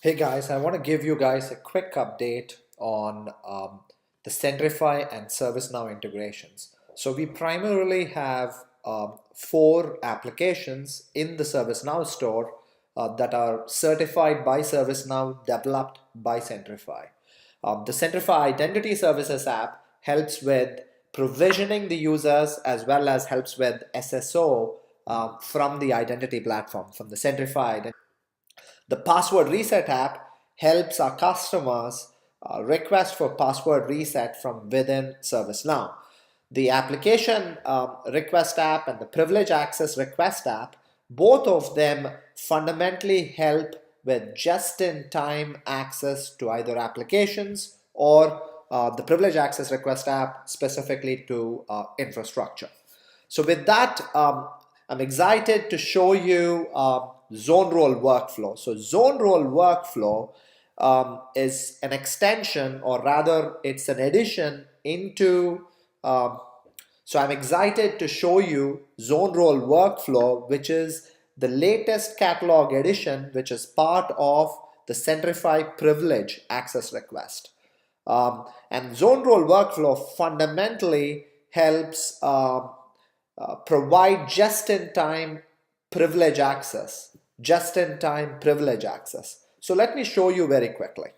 Hey guys, I want to give you guys a quick update on the Centrify and ServiceNow integrations. So we primarily have four applications in the ServiceNow store that are certified by ServiceNow, developed by Centrify. The Centrify Identity Services app helps with provisioning the users as well as helps with SSO from the identity platform, from the Centrify. The password reset app helps our customers request for password reset from within ServiceNow. The application request app and the privilege access request app, both of them fundamentally help with just-in-time access to either applications or the privilege access request app specifically to infrastructure. So with that, I'm excited to show you zone role workflow. So zone role workflow is an extension, or rather it's an addition into, so I'm excited to show you zone role workflow, which is the latest catalog addition, which is part of the Centrify privilege access request. And zone role workflow fundamentally helps provide just-in-time privilege access. Just-in-time privilege access. So let me show you very quickly.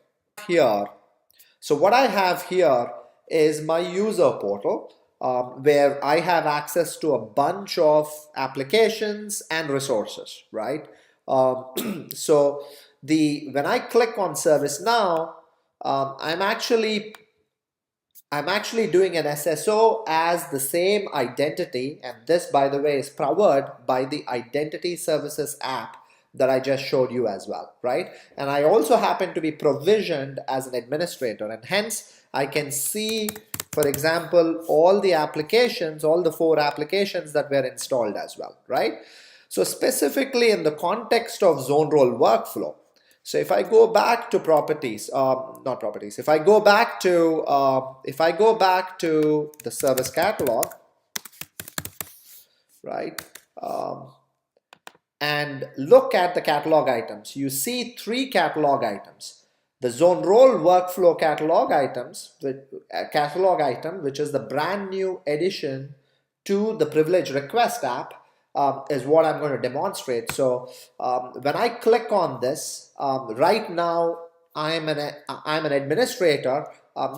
Here, so what I have here is my user portal where I have access to a bunch of applications and resources, right? So when I click on ServiceNow, I'm actually doing an SSO as the same identity, and this, by the way, is powered by the Identity Services app that I just showed you as well, right? And I also happen to be provisioned as an administrator, and hence I can see, for example, all the applications, all the four applications that were installed as well, right? So specifically in the context of zone role workflow, so if I go back to properties, not properties, if I go back to the service catalog, right, and look at the catalog items, you see three catalog items. The zone role workflow catalog items, catalog item, which is the brand new addition to the privilege request app, is what I'm going to demonstrate. So when I click on this, right now I'm an administrator.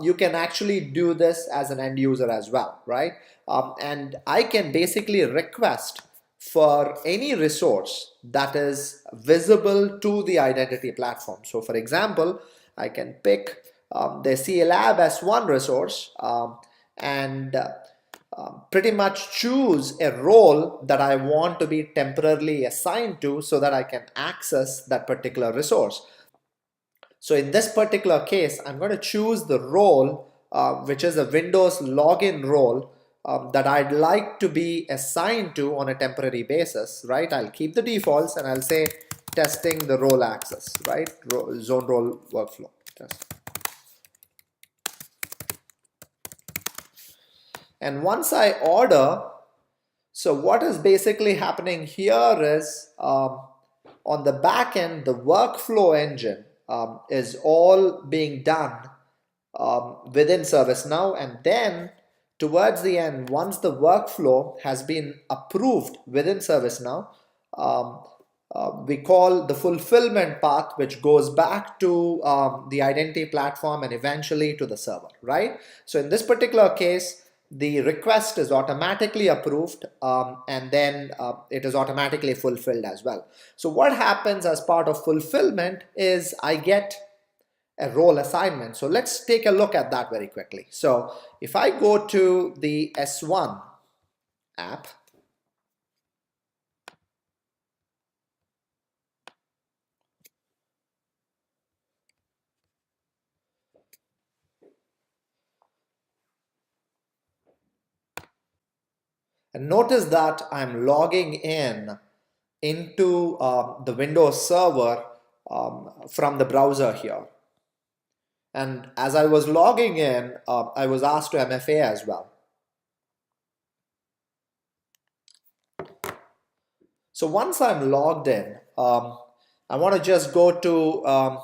You can actually do this as an end user as well, right? And I can basically request for any resource that is visible to the identity platform. So for example, I can pick the CLab as one resource and pretty much choose a role that I want to be temporarily assigned to so that I can access that particular resource. So in this particular case, I'm going to choose the role, which is a Windows login role that I'd like to be assigned to on a temporary basis, right? I'll keep the defaults and I'll say testing the role access, right? Zone role workflow test. And once I order, so what is basically happening here is on the back end, the workflow engine is all being done within ServiceNow, and then towards the end, once the workflow has been approved within ServiceNow, we call the fulfillment path, which goes back to the identity platform and eventually to the server, right? So in this particular case, the request is automatically approved and then it is automatically fulfilled as well. So what happens as part of fulfillment is I get a role assignment. So let's take a look at that very quickly. So if I go to the S1 app, and notice that I'm logging in into the Windows server from the browser here. And as I was logging in, I was asked to MFA as well. So once I'm logged in, I want to just go to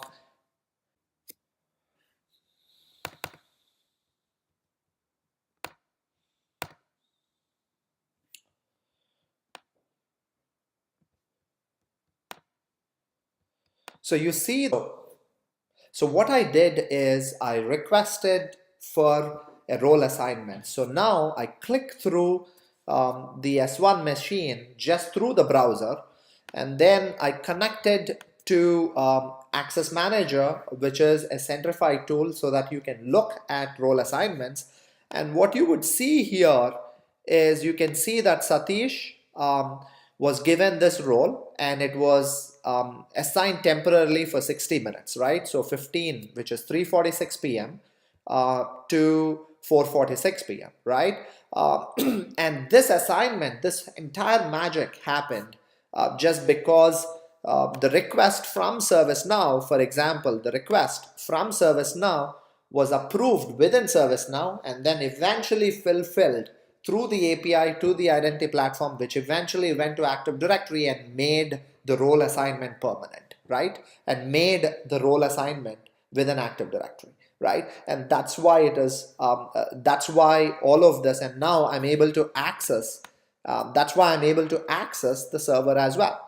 So you see, so what I did is I requested for a role assignment. So now I click through the S1 machine just through the browser, and then I connected to Access Manager, which is a Centrify tool, so that you can look at role assignments. And what you would see here is you can see that Satish was given this role, and it was assigned temporarily for 60 minutes, right? So 15, which is 3:46 p.m. To 4:46 p.m., right? And this assignment, this entire magic happened just because the request from ServiceNow, for example, the request from ServiceNow was approved within ServiceNow and then eventually fulfilled through the API to the identity platform, which eventually went to Active Directory and made the role assignment permanent, right? And made the role assignment within Active Directory, right? And that's why it is, that's why all of this, and now I'm able to access, that's why I'm able to access the server as well.